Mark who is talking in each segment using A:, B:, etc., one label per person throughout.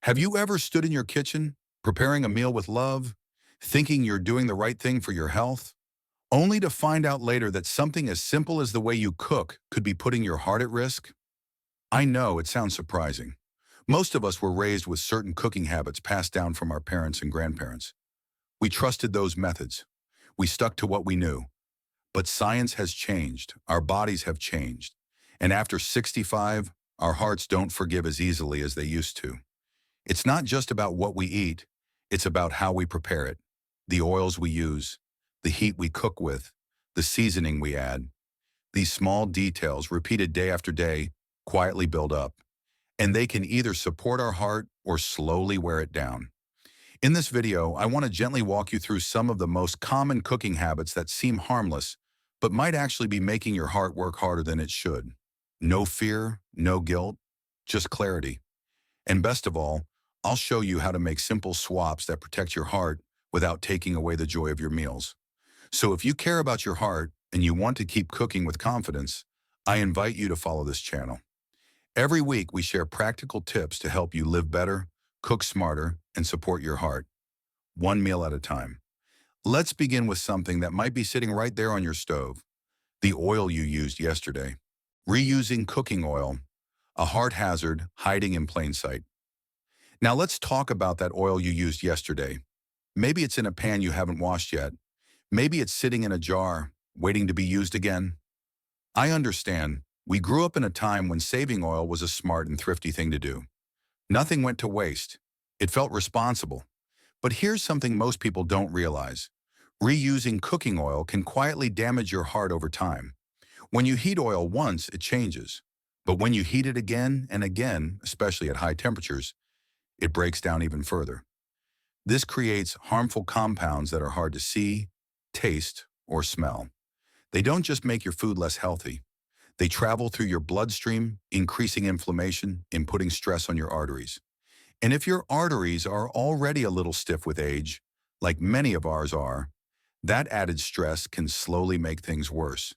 A: Have you ever stood in your kitchen, preparing a meal with love, thinking you're doing the right thing for your health, only to find out later that something as simple as the way you cook could be putting your heart at risk? I know it sounds surprising. Most of us were raised with certain cooking habits passed down from our parents and grandparents. We trusted those methods. We stuck to what we knew. But science has changed. Our bodies have changed. And after 65, our hearts don't forgive as easily as they used to. It's not just about what we eat, it's about how we prepare it, the oils we use, the heat we cook with, the seasoning we add. These small details, repeated day after day, quietly build up, and they can either support our heart or slowly wear it down. In this video, I want to gently walk you through some of the most common cooking habits that seem harmless, but might actually be making your heart work harder than it should. No fear, no guilt, just clarity. And best of all, I'll show you how to make simple swaps that protect your heart without taking away the joy of your meals. So if you care about your heart and you want to keep cooking with confidence, I invite you to follow this channel. Every week, we share practical tips to help you live better, cook smarter, and support your heart, one meal at a time. Let's begin with something that might be sitting right there on your stove, the oil you used yesterday. Reusing cooking oil, a heart hazard hiding in plain sight. Now let's talk about that oil you used yesterday. Maybe it's in a pan you haven't washed yet. Maybe it's sitting in a jar, waiting to be used again. I understand. We grew up in a time when saving oil was a smart and thrifty thing to do. Nothing went to waste. It felt responsible. But here's something most people don't realize. Reusing cooking oil can quietly damage your heart over time. When you heat oil once, it changes. But when you heat it again and again, especially at high temperatures, it breaks down even further. This creates harmful compounds that are hard to see, taste, or smell. They don't just make your food less healthy. They travel through your bloodstream, increasing inflammation and putting stress on your arteries. And if your arteries are already a little stiff with age, like many of ours are, that added stress can slowly make things worse.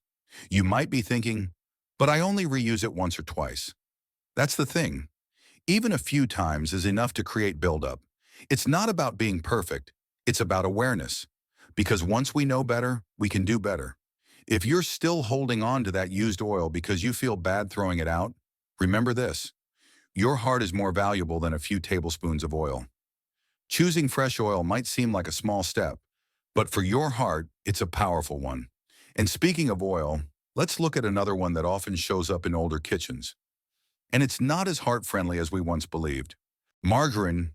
A: You might be thinking, but I only reuse it once or twice. That's the thing. Even a few times is enough to create buildup. It's not about being perfect, it's about awareness. Because once we know better, we can do better. If you're still holding on to that used oil because you feel bad throwing it out, remember this. Your heart is more valuable than a few tablespoons of oil. Choosing fresh oil might seem like a small step, but for your heart, it's a powerful one. And speaking of oil, let's look at another one that often shows up in older kitchens. And it's not as heart-friendly as we once believed. Margarine,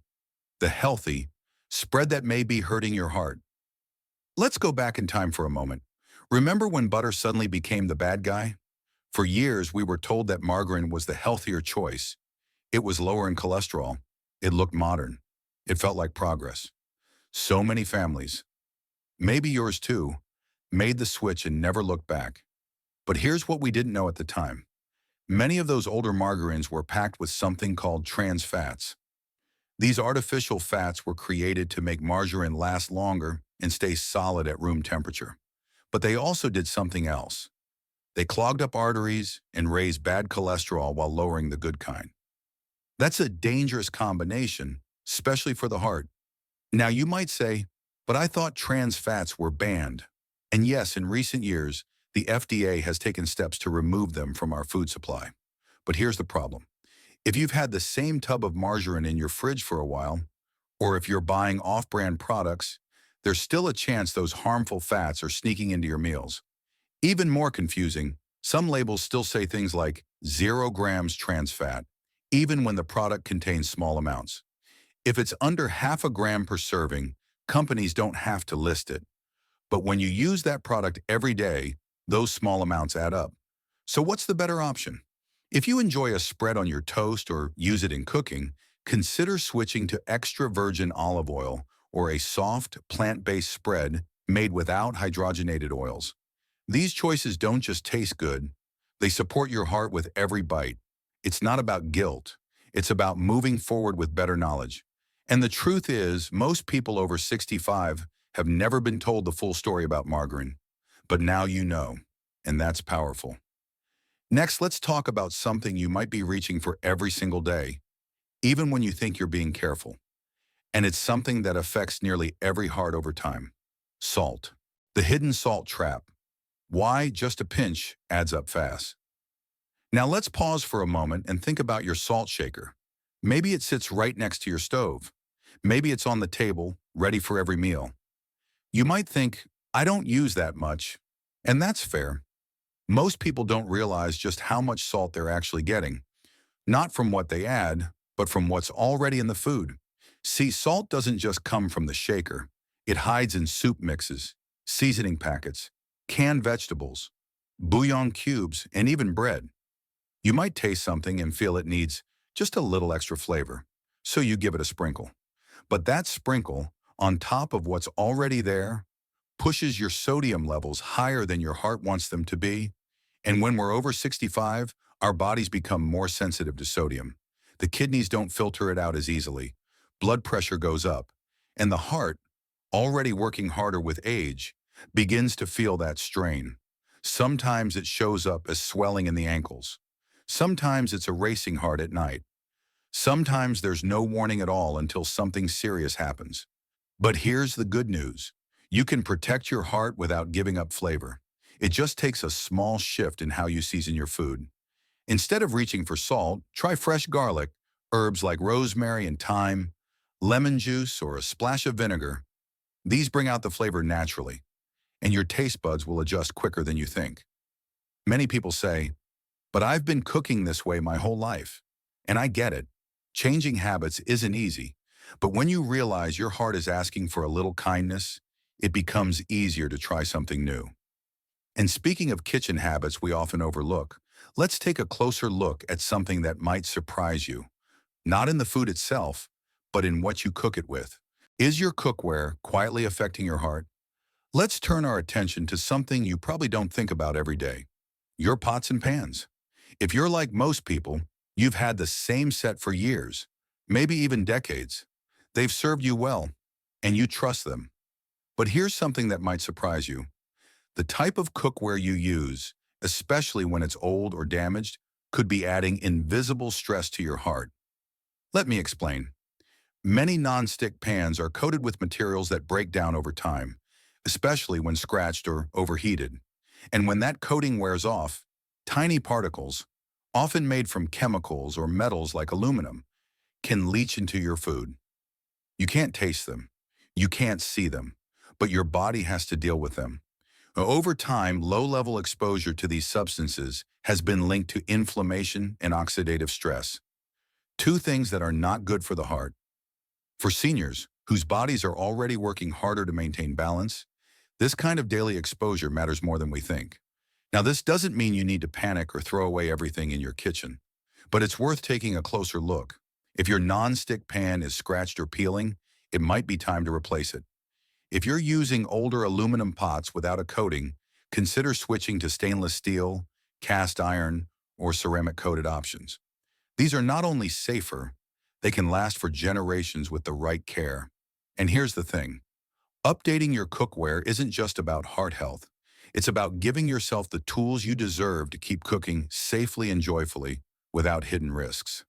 A: the healthy, spread that may be hurting your heart. Let's go back in time for a moment. Remember when butter suddenly became the bad guy? For years, we were told that margarine was the healthier choice. It was lower in cholesterol. It looked modern. It felt like progress. So many families, maybe yours too, made the switch and never looked back. But here's what we didn't know at the time. Many of those older margarines were packed with something called trans fats. These artificial fats were created to make margarine last longer and stay solid at room temperature. But they also did something else. They clogged up arteries and raised bad cholesterol while lowering the good kind. That's a dangerous combination, especially for the heart. Now you might say, but I thought trans fats were banned. And yes, in recent years, the FDA has taken steps to remove them from our food supply. But here's the problem. If you've had the same tub of margarine in your fridge for a while, or if you're buying off-brand products, there's still a chance those harmful fats are sneaking into your meals. Even more confusing, some labels still say things like 0 grams trans fat, even when the product contains small amounts. If it's under half a gram per serving, companies don't have to list it. But when you use that product every day, those small amounts add up. So what's the better option? If you enjoy a spread on your toast or use it in cooking, consider switching to extra virgin olive oil or a soft, plant-based spread made without hydrogenated oils. These choices don't just taste good, they support your heart with every bite. It's not about guilt, it's about moving forward with better knowledge. And the truth is, most people over 65 have never been told the full story about margarine. But now you know, and that's powerful. Next, let's talk about something you might be reaching for every single day. even when you think you're being careful. And it's something that affects nearly every heart over time. Salt. The hidden salt trap. Why just a pinch adds up fast. Now let's pause for a moment and think about your salt shaker. Maybe it sits right next to your stove. Maybe it's on the table, ready for every meal. You might think, I don't use that much. And that's fair. Most people don't realize just how much salt they're actually getting, not from what they add, but from what's already in the food. See, salt doesn't just come from the shaker. It hides in soup mixes, seasoning packets, canned vegetables, bouillon cubes, and even bread. You might taste something and feel it needs just a little extra flavor, so you give it a sprinkle. But that sprinkle, on top of what's already there, pushes your sodium levels higher than your heart wants them to be. And when we're over 65, our bodies become more sensitive to sodium. The kidneys don't filter it out as easily. Blood pressure goes up. And the heart, already working harder with age, begins to feel that strain. Sometimes it shows up as swelling in the ankles. Sometimes it's a racing heart at night. Sometimes there's no warning at all until something serious happens. But here's the good news. You can protect your heart without giving up flavor. It just takes a small shift in how you season your food. Instead of reaching for salt, try fresh garlic, herbs like rosemary and thyme, lemon juice, or a splash of vinegar. These bring out the flavor naturally, and your taste buds will adjust quicker than you think. Many people say, but I've been cooking this way my whole life. And I get it. Changing habits isn't easy. But when you realize your heart is asking for a little kindness, it becomes easier to try something new. And speaking of kitchen habits we often overlook, let's take a closer look at something that might surprise you. Not in the food itself, but in what you cook it with. Is your cookware quietly affecting your heart? Let's turn our attention to something you probably don't think about every day. Your pots and pans. If you're like most people, you've had the same set for years, maybe even decades. They've served you well, and you trust them. But here's something that might surprise you. The type of cookware you use, especially when it's old or damaged, could be adding invisible stress to your heart. Let me explain. Many non-stick pans are coated with materials that break down over time, especially when scratched or overheated. And when that coating wears off, tiny particles, often made from chemicals or metals like aluminum, can leach into your food. You can't taste them. You can't see them, but your body has to deal with them. Over time, low-level exposure to these substances has been linked to inflammation and oxidative stress, two things that are not good for the heart. For seniors, whose bodies are already working harder to maintain balance, this kind of daily exposure matters more than we think. Now, this doesn't mean you need to panic or throw away everything in your kitchen, but it's worth taking a closer look. If your non-stick pan is scratched or peeling, it might be time to replace it. If you're using older aluminum pots without a coating, consider switching to stainless steel, cast iron, or ceramic-coated options. These are not only safer, they can last for generations with the right care. And here's the thing. Updating your cookware isn't just about heart health. It's about giving yourself the tools you deserve to keep cooking safely and joyfully without hidden risks.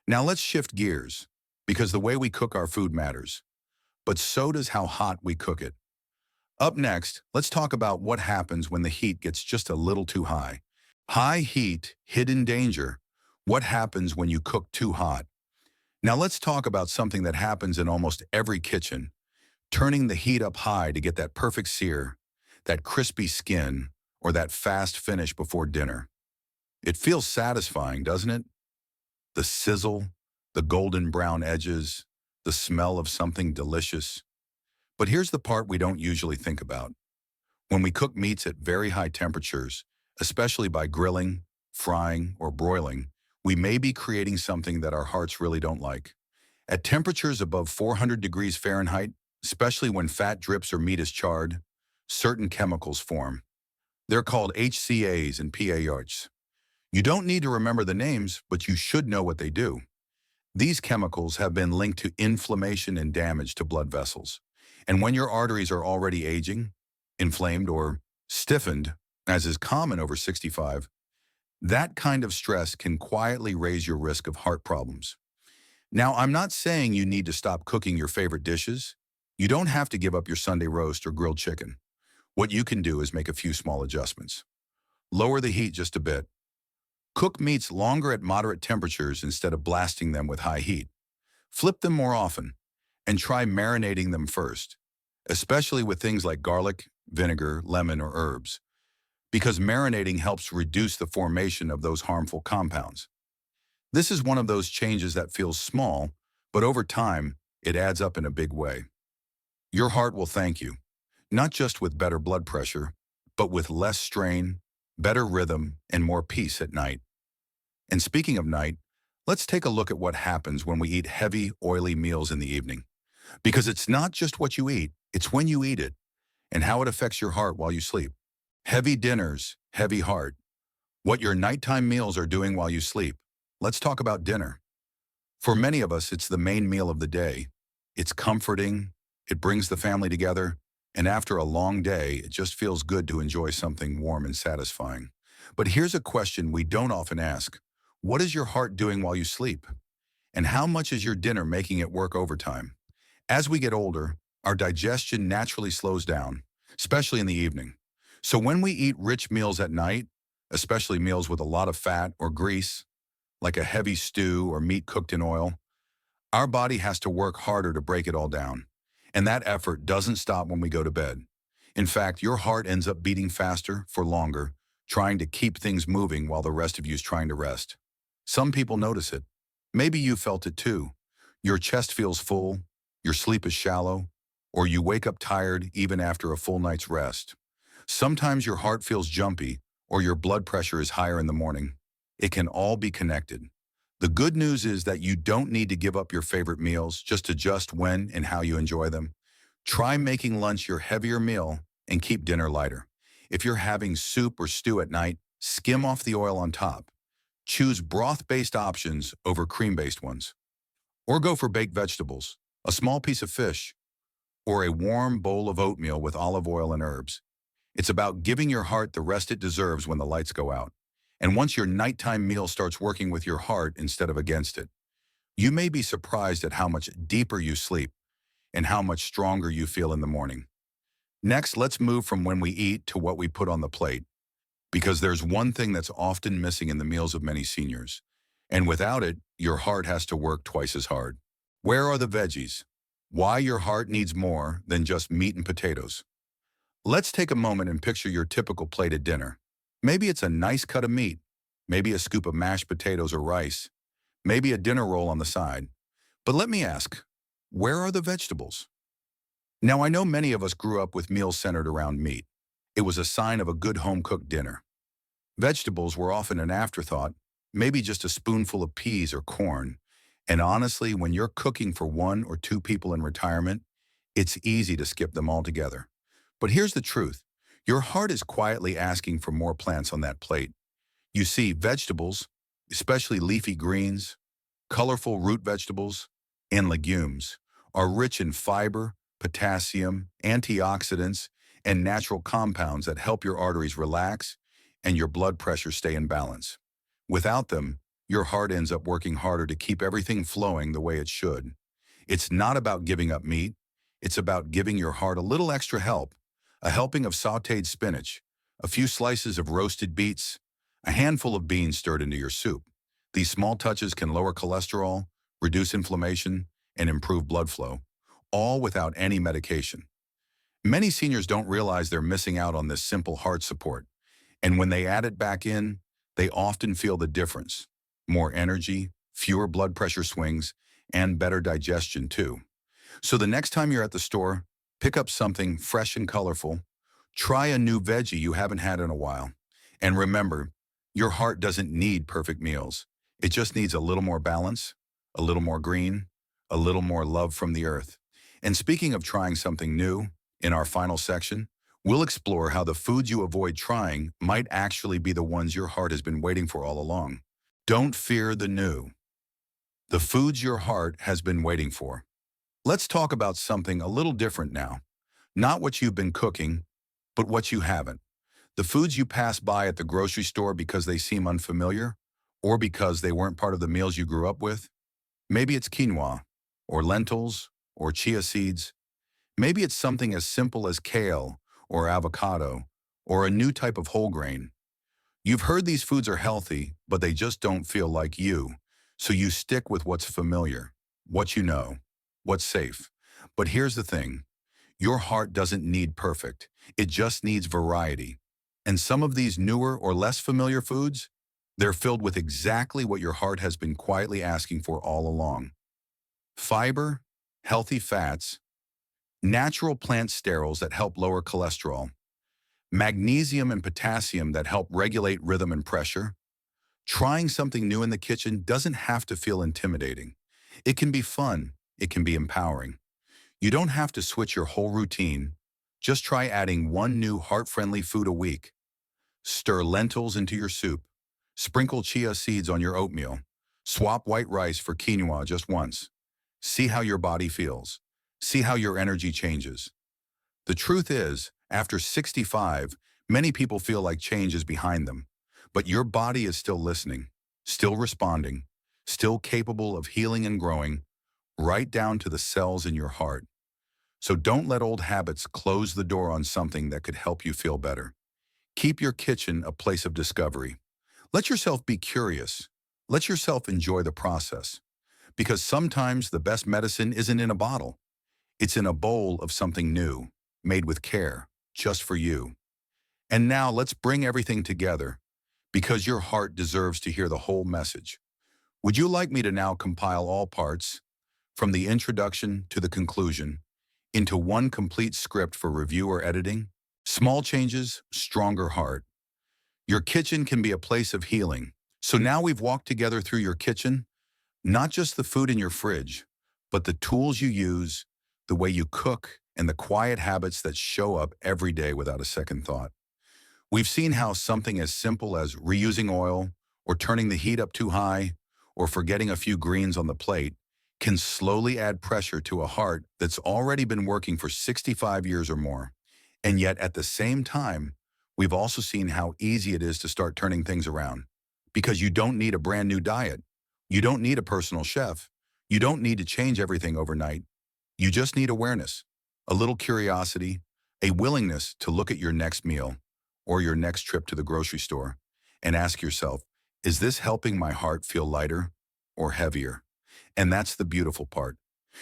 A: Now let's shift gears, because the way we cook our food matters. But so does how hot we cook it. Up next, let's talk about what happens when the heat gets just a little too high. High heat, hidden danger. What happens when you cook too hot? Now let's talk about something that happens in almost every kitchen, turning the heat up high to get that perfect sear, that crispy skin, or that fast finish before dinner. It feels satisfying, doesn't it? The sizzle, the golden brown edges, the smell of something delicious. But here's the part we don't usually think about. When we cook meats at very high temperatures, especially by grilling, frying, or broiling, we may be creating something that our hearts really don't like. At temperatures above 400 degrees Fahrenheit, especially when fat drips or meat is charred, certain chemicals form. They're called HCAs and PAHs. You don't need to remember the names, but you should know what they do. These chemicals have been linked to inflammation and damage to blood vessels. And when your arteries are already aging, inflamed, or stiffened, as is common over 65, that kind of stress can quietly raise your risk of heart problems. Now, I'm not saying you need to stop cooking your favorite dishes. You don't have to give up your Sunday roast or grilled chicken. What you can do is make a few small adjustments. Lower the heat just a bit. Cook meats longer at moderate temperatures instead of blasting them with high heat. Flip them more often, and try marinating them first, especially with things like garlic, vinegar, lemon, or herbs, because marinating helps reduce the formation of those harmful compounds. This is one of those changes that feels small, but over time, it adds up in a big way. Your heart will thank you, not just with better blood pressure, but with less strain, better rhythm, and more peace at night. And speaking of night, let's take a look at what happens when we eat heavy, oily meals in the evening. Because it's not just what you eat, it's when you eat it and how it affects your heart while you sleep. Heavy dinners, heavy heart. What your nighttime meals are doing while you sleep. Let's talk about dinner. For many of us, it's the main meal of the day. It's comforting, it brings the family together, and after a long day, it just feels good to enjoy something warm and satisfying. But here's a question we don't often ask. What is your heart doing while you sleep? And how much is your dinner making it work overtime? As we get older, our digestion naturally slows down, especially in the evening. So when we eat rich meals at night, especially meals with a lot of fat or grease, like a heavy stew or meat cooked in oil, our body has to work harder to break it all down. And that effort doesn't stop when we go to bed. In fact, your heart ends up beating faster for longer, trying to keep things moving while the rest of you is trying to rest. Some people notice it. Maybe you felt it too. Your chest feels full, your sleep is shallow, or you wake up tired even after a full night's rest. Sometimes your heart feels jumpy, or your blood pressure is higher in the morning. It can all be connected. The good news is that you don't need to give up your favorite meals, just adjust when and how you enjoy them. Try making lunch your heavier meal and keep dinner lighter. If you're having soup or stew at night, skim off the oil on top. Choose broth-based options over cream-based ones. Or go for baked vegetables, a small piece of fish, or a warm bowl of oatmeal with olive oil and herbs. It's about giving your heart the rest it deserves when the lights go out. And once your nighttime meal starts working with your heart instead of against it, you may be surprised at how much deeper you sleep and how much stronger you feel in the morning. Next, let's move from when we eat to what we put on the plate, because there's one thing that's often missing in the meals of many seniors. And without it, your heart has to work twice as hard. Where are the veggies? Why your heart needs more than just meat and potatoes. Let's take a moment and picture your typical plate at dinner. Maybe it's a nice cut of meat, maybe a scoop of mashed potatoes or rice, maybe a dinner roll on the side. But let me ask, where are the vegetables? Now, I know many of us grew up with meals centered around meat. It was a sign of a good home-cooked dinner. Vegetables were often an afterthought, maybe just a spoonful of peas or corn. And honestly, when you're cooking for one or two people in retirement, it's easy to skip them altogether. But here's the truth. Your heart is quietly asking for more plants on that plate. You see, vegetables, especially leafy greens, colorful root vegetables, and legumes, are rich in fiber, potassium, antioxidants, and natural compounds that help your arteries relax and your blood pressure stay in balance. Without them, your heart ends up working harder to keep everything flowing the way it should. It's not about giving up meat. It's about giving your heart a little extra help, a helping of sautéed spinach, a few slices of roasted beets, a handful of beans stirred into your soup. These small touches can lower cholesterol, reduce inflammation, and improve blood flow, all without any medication. Many seniors don't realize they're missing out on this simple heart support, and when they add it back in, they often feel the difference. More energy, fewer blood pressure swings, and better digestion too. So the next time you're at the store, pick up something fresh and colorful. Try a new veggie you haven't had in a while. And remember, your heart doesn't need perfect meals. It just needs a little more balance, a little more green, a little more love from the earth. And speaking of trying something new, in our final section, we'll explore how the foods you avoid trying might actually be the ones your heart has been waiting for all along. Don't fear the new. The foods your heart has been waiting for. Let's talk about something a little different now. Not what you've been cooking, but what you haven't. The foods you pass by at the grocery store because they seem unfamiliar, or because they weren't part of the meals you grew up with. Maybe it's quinoa, or lentils, or chia seeds. Maybe it's something as simple as kale, or avocado, or a new type of whole grain. You've heard these foods are healthy, but they just don't feel like you. So you stick with what's familiar, what you know, what's safe. But here's the thing. Your heart doesn't need perfect. It just needs variety. And some of these newer or less familiar foods, they're filled with exactly what your heart has been quietly asking for all along. Fiber, healthy fats, natural plant sterols that help lower cholesterol, magnesium and potassium that help regulate rhythm and pressure. Trying something new in the kitchen doesn't have to feel intimidating. It can be fun. It can be empowering. You don't have to switch your whole routine. Just try adding one new heart-friendly food a week. Stir lentils into your soup. Sprinkle chia seeds on your oatmeal. Swap white rice for quinoa just once. See how your body feels. See how your energy changes. The truth is, after 65, many people feel like change is behind them. But your body is still listening, still responding, still capable of healing and growing, right down to the cells in your heart. So don't let old habits close the door on something that could help you feel better. Keep your kitchen a place of discovery. Let yourself be curious. Let yourself enjoy the process. Because sometimes the best medicine isn't in a bottle. It's in a bowl of something new, made with care, just for you. And now let's bring everything together, because your heart deserves to hear the whole message. Would you like me to now compile all parts, from the introduction to the conclusion, into one complete script for review or editing? Small changes, stronger heart. Your kitchen can be a place of healing. So now we've walked together through your kitchen, not just the food in your fridge, but the tools you use, the way you cook, and the quiet habits that show up every day without a second thought. We've seen how something as simple as reusing oil, or turning the heat up too high, or forgetting a few greens on the plate can slowly add pressure to a heart that's already been working for 65 years or more. And yet at the same time, we've also seen how easy it is to start turning things around. Because you don't need a brand new diet. You don't need a personal chef. You don't need to change everything overnight. You just need awareness, a little curiosity, a willingness to look at your next meal or your next trip to the grocery store and ask yourself, is this helping my heart feel lighter or heavier? And that's the beautiful part.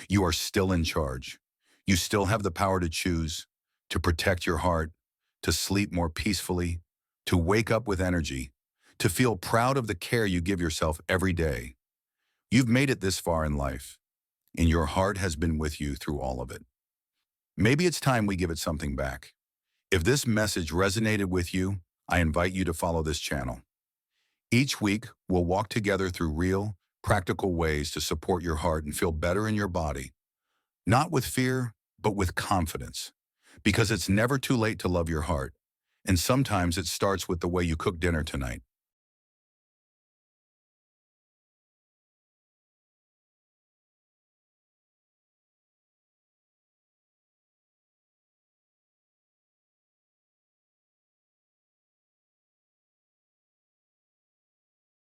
A: You are still in charge. You still have the power to choose, to protect your heart, to sleep more peacefully, to wake up with energy, to feel proud of the care you give yourself every day. You've made it this far in life, and your heart has been with you through all of it. Maybe it's time we give it something back. If this message resonated with you, I invite you to follow this channel. Each week, we'll walk together through real, practical ways to support your heart and feel better in your body. Not with fear, but with confidence. Because it's never too late to love your heart. And sometimes it starts with the way you cook dinner tonight.